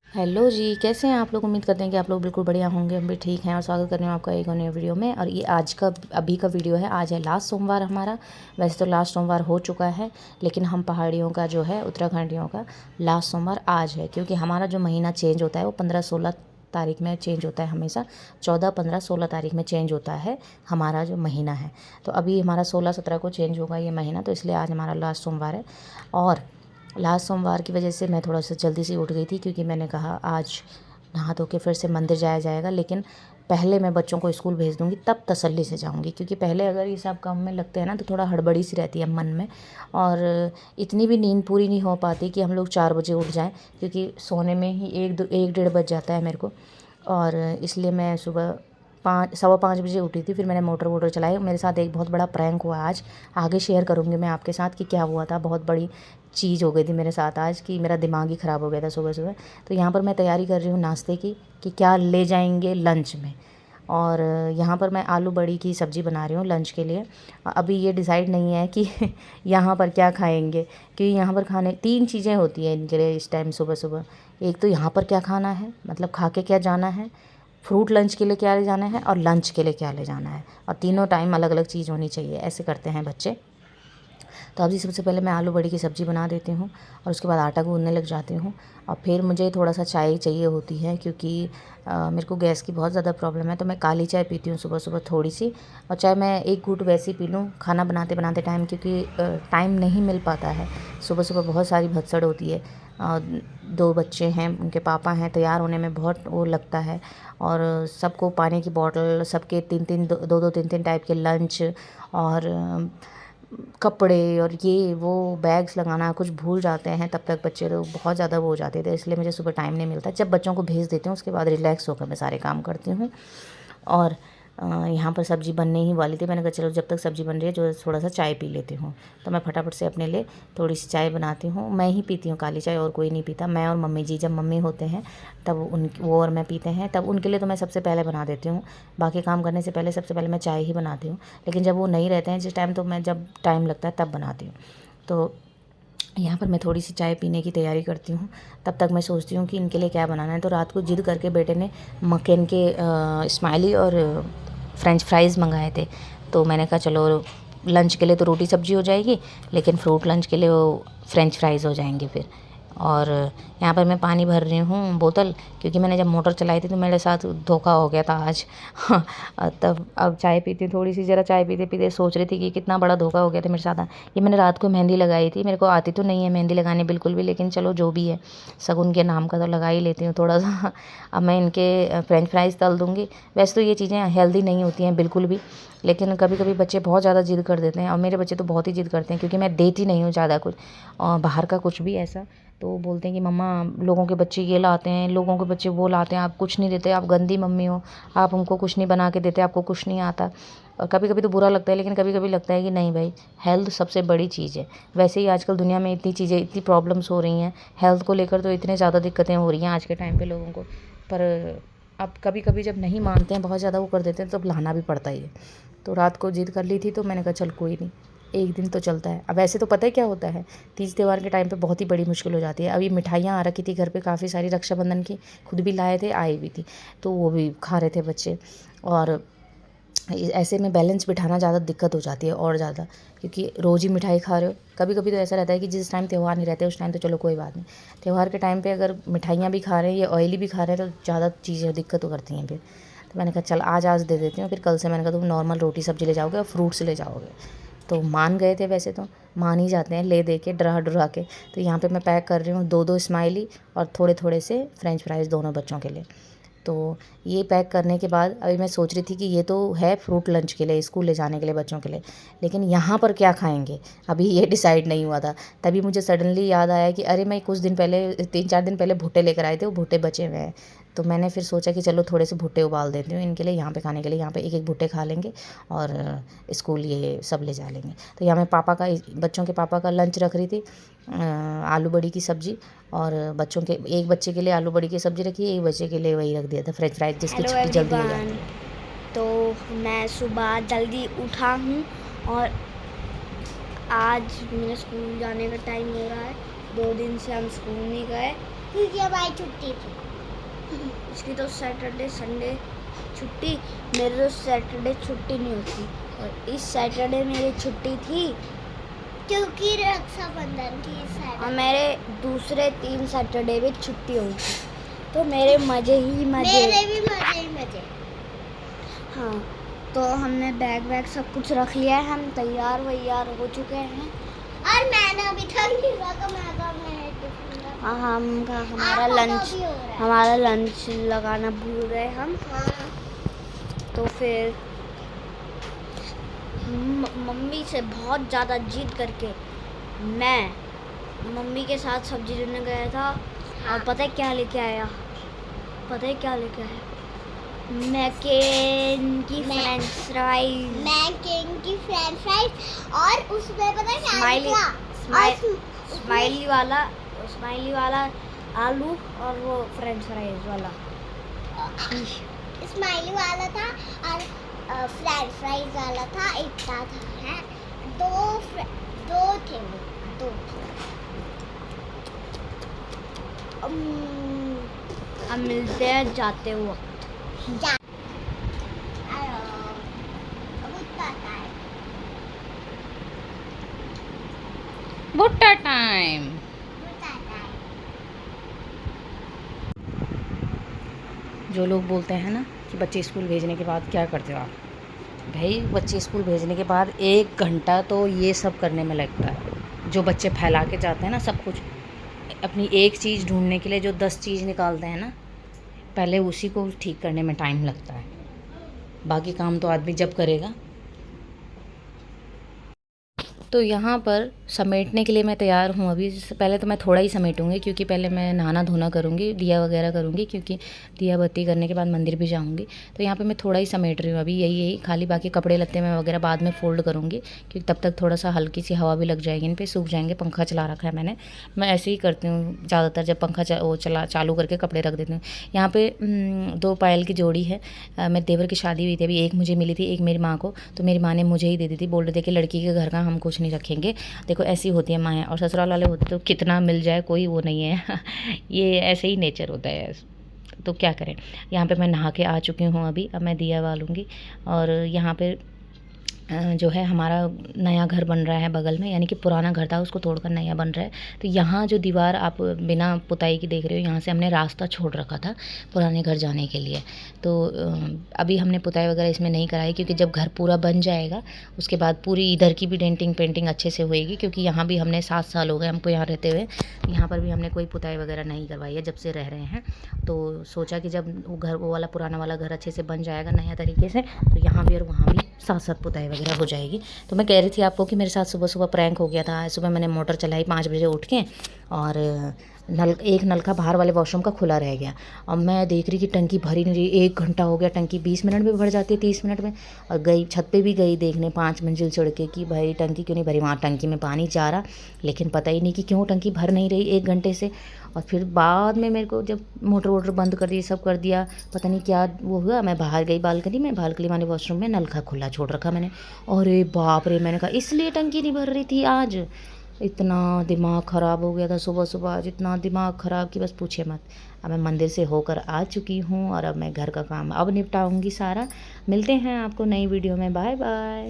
Hello जी, कैसे हैं आप लोग? उम्मीद करते हैं कि आप लोग बिल्कुल बढ़िया होंगे। हम भी ठीक हैं और स्वागत कर रही हूँ आपका एक और नए वीडियो में। और ये आज का अभी का वीडियो है। आज है लास्ट सोमवार हमारा। वैसे तो लास्ट सोमवार हो चुका है, लेकिन हम पहाड़ियों का जो है, उत्तराखंडियों का लास्ट सोमवार आज है, क्योंकि हमारा जो महीना चेंज होता है वो 15-16 तारीख में चेंज होता है। हमेशा 14-15-16 तारीख में चेंज होता है हमारा जो महीना है। तो अभी हमारा 16-17 को चेंज होगा ये महीना, तो इसलिए आज हमारा लास्ट सोमवार है। और लास्ट सोमवार की वजह से मैं थोड़ा सा जल्दी से उठ गई थी, क्योंकि मैंने कहा आज नहा धो के फिर से मंदिर जाया जाएगा, लेकिन पहले मैं बच्चों को स्कूल भेज दूँगी, तब तसल्ली से जाऊँगी। क्योंकि पहले अगर ये सब काम में लगते हैं ना, तो थोड़ा हड़बड़ी सी रहती है मन में, और इतनी भी नींद पूरी नहीं हो पाती कि हम लोग 4 बजे उठ जाएं, क्योंकि सोने में ही 1-1 डेढ़ बज जाता है मेरे को। और इसलिए मैं सुबह 5 सवा 5 बजे उठी थी। फिर मैंने मोटर वोटर चलाई। मेरे साथ एक बहुत बड़ा प्रैंक हुआ आज, आगे शेयर करूँगी मैं आपके साथ कि क्या हुआ था। बहुत बड़ी चीज़ हो गई थी मेरे साथ आज, कि मेरा दिमाग ही ख़राब हो गया था सुबह सुबह। तो यहाँ पर मैं तैयारी कर रही हूँ नाश्ते की, कि क्या ले जाएंगे लंच में। और यहाँ पर मैं आलू बड़ी की सब्ज़ी बना रही हूँ लंच के लिए। अभी ये डिसाइड नहीं है कि यहाँ पर क्या खाएंगे, क्योंकि यहाँ पर खाने 3 चीज़ें होती हैं इनके लिए इस टाइम सुबह सुबह। एक तो यहाँ पर क्या खाना है, मतलब खा के क्या जाना है, फ्रूट लंच के लिए क्या ले जाना है, और लंच के लिए क्या ले जाना है। और तीनों टाइम अलग अलग चीज़ होनी चाहिए, ऐसे करते हैं बच्चे। तो अभी सबसे पहले मैं आलू बड़ी की सब्ज़ी बना देती हूँ, और उसके बाद आटा गूँथने लग जाती हूँ। और फिर मुझे थोड़ा सा चाय चाहिए होती है, क्योंकि मेरे को गैस की बहुत ज़्यादा प्रॉब्लम है। तो मैं काली चाय पीती हूँ सुबह सुबह थोड़ी सी। और चाहे मैं एक घूँट वैसे ही पी लूँ खाना बनाते बनाते टाइम, क्योंकि टाइम नहीं मिल पाता है। सुबह सुबह बहुत सारी भगदड़ होती है। 2 बच्चे हैं, उनके पापा हैं, तैयार होने में बहुत वो लगता है। और सबको पानी की बॉटल, सबके 3-3 2-2 3-3 टाइप के लंच, और कपड़े और ये वो बैग्स लगाना, कुछ भूल जाते हैं तब तक बच्चे लोग बहुत ज़्यादा वो हो जाते थे। इसलिए मुझे सुबह टाइम नहीं मिलता। जब बच्चों को भेज देती हूँ उसके बाद रिलैक्स होकर मैं सारे काम करती हूँ। और यहाँ पर सब्ज़ी बनने ही वाली थी। मैंने कहा चलो जब तक सब्ज़ी बन रही है जो थोड़ा सा चाय पी लेती हूँ। तो मैं फटाफट से अपने लिए थोड़ी सी चाय बनाती हूँ। मैं ही पीती हूँ काली चाय, और कोई नहीं पीता। मैं और मम्मी जी, जब मम्मी होते हैं तब वो और मैं पीते हैं, तब उनके लिए तो मैं सबसे पहले बना देती हूँ। बाकी काम करने से पहले सबसे पहले मैं चाय ही बनाती हूँ। लेकिन जब वो नहीं रहते हैं जिस टाइम, तो मैं जब टाइम लगता है तब बनाती हूँ। तो यहाँ पर मैं थोड़ी सी चाय पीने की तैयारी करती हूँ। तब तक मैं सोचती हूँ कि इनके लिए क्या बनाना है। तो रात को जिद करके बेटे ने मक्केन के स्माइली और फ्रेंच फ्राइज़ मंगाए थे। तो मैंने कहा चलो लंच के लिए तो रोटी सब्ज़ी हो जाएगी, लेकिन फ्रूट लंच के लिए वो फ्रेंच फ्राइज़ हो जाएंगे फिर। और यहाँ पर मैं पानी भर रही हूँ बोतल, क्योंकि मैंने जब मोटर चलाई थी तो मेरे साथ धोखा हो गया था आज। तब अब चाय पीती हूँ थोड़ी सी, ज़रा चाय पीते पीते सोच रही थी कि कितना बड़ा धोखा हो गया था मेरे साथ। ये मैंने रात को मेहंदी लगाई थी। मेरे को आती तो नहीं है मेहंदी लगाने बिल्कुल भी, लेकिन चलो जो भी है, शगुन के नाम का तो लगा ही लेती हूँ थोड़ा सा। अब मैं इनके फ्रेंच फ्राइज़ तल दूँगी। वैसे तो ये चीज़ें हेल्दी नहीं होती हैं बिल्कुल भी, लेकिन कभी कभी बच्चे बहुत ज़्यादा जिद कर देते हैं, और मेरे बच्चे तो बहुत ही जिद करते हैं, क्योंकि मैं देती नहीं हूँ ज़्यादा कुछ और बाहर का कुछ भी ऐसा। तो बोलते हैं कि मम्मा लोगों के बच्चे ये लाते हैं, लोगों के बच्चे वो लाते हैं, आप कुछ नहीं देते, आप गंदी मम्मी हो, आप हमको कुछ नहीं बना के देते, आपको कुछ नहीं आता। और कभी कभी तो बुरा लगता है, लेकिन कभी कभी लगता है कि नहीं भाई, हेल्थ सबसे बड़ी चीज़ है। वैसे ही आजकल दुनिया में इतनी चीज़ें, इतनी प्रॉब्लम्स हो रही हैं हेल्थ को लेकर, तो इतने ज़्यादा दिक्कतें हो रही हैं आज के टाइम पे लोगों को। पर अब कभी कभी जब नहीं मानते हैं, बहुत ज़्यादा वो कर देते हैं, तब लाना भी पड़ता ही है। तो रात को जिद कर ली थी, तो मैंने कहा चल कोई नहीं, एक दिन तो चलता है। अब वैसे तो पता है क्या होता है, तीज त्यौहार के टाइम पे बहुत ही बड़ी मुश्किल हो जाती है। अभी मिठाइयाँ आ रखी थी घर पे काफ़ी सारी, रक्षाबंधन की खुद भी लाए थे, आई भी थी, तो वो भी खा रहे थे बच्चे। और ऐसे में बैलेंस बिठाना ज़्यादा दिक्कत हो जाती है और ज़्यादा, क्योंकि रोज़ ही मिठाई खा रहे हो। कभी कभी तो ऐसा रहता है कि जिस टाइम त्यौहार नहीं रहते उस टाइम तो चलो कोई बात नहीं, त्यौहार के टाइम पे अगर मिठाइयाँ भी खा रहे हैं या ऑयली भी खा रहे हैं, तो ज़्यादा चीज़ें दिक्कत तो करती हैं फिर। तो मैंने कहा चल आज दे देती हूँ, फिर कल से मैंने कहा तुम नॉर्मल रोटी सब्ज़ी ले जाओगे और फ्रूट्स ले जाओगे। तो मान गए थे, वैसे तो मान ही जाते हैं ले दे के, डरा डरा के। तो यहाँ पे मैं पैक कर रही हूँ 2-2 स्माइली और थोड़े थोड़े से फ्रेंच फ्राइज़ दोनों बच्चों के लिए। तो ये पैक करने के बाद अभी मैं सोच रही थी कि ये तो है फ्रूट लंच के लिए, स्कूल ले जाने के लिए बच्चों के लिए, लेकिन यहाँ पर क्या खाएंगे अभी ये डिसाइड नहीं हुआ था। तभी मुझे सडनली याद आया कि अरे मैं कुछ दिन पहले, 3-4 दिन पहले भुट्टे लेकर आए थे, वो भुट्टे बचे हुए हैं। तो मैंने फिर सोचा कि चलो थोड़े से भुट्टे उबाल देती हूँ इनके लिए, यहाँ पे खाने के लिए। यहाँ पे एक एक भुट्टे खा लेंगे और स्कूल ये सब ले जा लेंगे। तो यहाँ मैं पापा का, बच्चों के पापा का लंच रख रही थी, आलू बड़ी की सब्ज़ी। और बच्चों के, एक बच्चे के लिए आलू बड़ी की सब्ज़ी रखी, एक बच्चे के लिए वही रख दिया था फ्रेंच फ्राइज, जिसकी हेलो छुट्टी जल्दी हो एवरीवन। जाती है। तो मैं सुबह जल्दी उठा हूँ और आज मेरे स्कूल जाने का टाइम हो रहा है। 2 दिन से हम स्कूल नहीं गए क्योंकि हमारी छुट्टी थी। इसकी तो सैटरडे संडे छुट्टी, मेरी तो सैटरडे छुट्टी नहीं होती, और इस सैटरडे मेरी छुट्टी थी क्योंकि रक्षाबंधन थी और मेरे दूसरे 3 सैटरडे भी छुट्टी होगी, तो मेरे मजे ही मजे, मेरे भी मजे ही मजे। हाँ, तो हमने बैग वैग सब कुछ रख लिया है, हम तैयार वैयार हो चुके हैं। और मैंने अभी तक नहीं रखा, हमारा लंच लगाना भूल गए हम। हाँ। तो फिर मम्मी से बहुत ज़्यादा जिद करके मैं मम्मी के साथ सब्जी लेने गया था। हाँ। और पता है क्या लेके आया? मैकेन की फ्रेंच फ्राइज, और उसमें पता है क्या? स्माइली वाला आलू, और वो फ्रेंच फ्राइज वाला स्माइली वाला था, और फ्रेंच फ्राइज वाला था, इतना था है, दो थे वो, दो। हम मिलते हैं जाते वक्त। भुट्टा टाइम। जो लोग बोलते हैं ना कि बच्चे स्कूल भेजने के बाद क्या करते हो आप, भाई बच्चे स्कूल भेजने के बाद 1 घंटा तो ये सब करने में लगता है। जो बच्चे फैला के जाते हैं ना सब कुछ, अपनी एक चीज़ ढूंढने के लिए जो 10 चीज़ निकालते हैं ना, पहले उसी को ठीक करने में टाइम लगता है। बाकी काम तो आदमी जब करेगा। तो यहाँ पर समेटने के लिए मैं तैयार हूँ अभी। पहले तो मैं थोड़ा ही समेटूँगी, क्योंकि पहले मैं नहाना धोना करूँगी, दिया वगैरह करूँगी, क्योंकि दिया बत्ती करने के बाद मंदिर भी जाऊँगी। तो यहाँ पे मैं थोड़ा ही समेट रही हूँ अभी, यही खाली बाकी कपड़े लत्ते मैं वगैरह बाद में फ़ोल्ड करूँगी, क्योंकि तब तक थोड़ा सा हल्की सी हवा भी लग जाएगी, इन पर सूख जाएंगे। पंखा चला रखा है मैंने, मैं ऐसे ही करती हूँ ज़्यादातर, जब पंखा चालू करके कपड़े रख देती हूँ। यहाँ पर 2 पायल की जोड़ी है। मेरे देवर की शादी हुई थी अभी, एक मुझे मिली थी, एक मेरी माँ को, तो मेरी माँ ने मुझे ही दे दी थी। बोल रहे थे कि लड़की के घर का हम कुछ नहीं रखेंगे। देखो ऐसी होती है माएँ, और ससुराल वाले होते तो कितना मिल जाए कोई वो नहीं है ये ऐसे ही नेचर होता है, तो क्या करें। यहाँ पे मैं नहा के आ चुकी हूँ अभी, अब मैं दिया बालूँगी। और यहाँ पे जो है हमारा नया घर बन रहा है बगल में, यानी कि पुराना घर था उसको तोड़कर नया बन रहा है। तो यहाँ जो दीवार आप बिना पुताई की देख रहे हो, यहाँ से हमने रास्ता छोड़ रखा था पुराने घर जाने के लिए। तो अभी हमने पुताई वगैरह इसमें नहीं कराई, क्योंकि जब घर पूरा बन जाएगा उसके बाद पूरी इधर की भी डेंटिंग पेंटिंग अच्छे से होएगी, क्योंकि यहाँ भी हमने 7 साल हो गए हमको यहाँ रहते हुए, यहाँ पर भी हमने कोई पुताई वगैरह नहीं करवाई है जब से रह रहे हैं। तो सोचा कि जब वो वाला पुराना वाला घर अच्छे से बन जाएगा नया तरीके से, तो यहाँ भी और वहाँ भी साथ पुताई वगैरह हो जाएगी। तो मैं कह रही थी आपको कि मेरे साथ सुबह सुबह प्रैंक हो गया था। सुबह मैंने मोटर चलाई 5 बजे उठ के, और एक नलका बाहर वाले वॉशरूम का खुला रह गया। अब मैं देख रही कि टंकी भरी नहीं रही, 1 घंटा हो गया, टंकी 20 मिनट में भर जाती है, 30 मिनट में। और गई छत पे भी गई देखने 5 मंजिल चढ़ के कि भाई टंकी क्यों नहीं भरी। वहाँ टंकी में पानी जा रहा, लेकिन पता ही नहीं कि क्यों टंकी भर नहीं रही 1 घंटे से। और फिर बाद में मेरे को जब मोटर वोटर बंद कर दी, सब कर दिया, पता नहीं क्या वो हुआ, मैं बाहर गई बालकनी में, बालकनी वाले वॉशरूम में नलका खुला छोड़ रखा मैंने। अरे बाप रे, मैंने कहा इसलिए टंकी नहीं भर रही थी आज। इतना दिमाग ख़राब हो गया था सुबह सुबह, आज इतना दिमाग ख़राब कि बस पूछे मत। अब मैं मंदिर से होकर आ चुकी हूँ, और अब मैं घर का काम अब निपटाऊँगी सारा। मिलते हैं आपको नई वीडियो में, बाय बाय।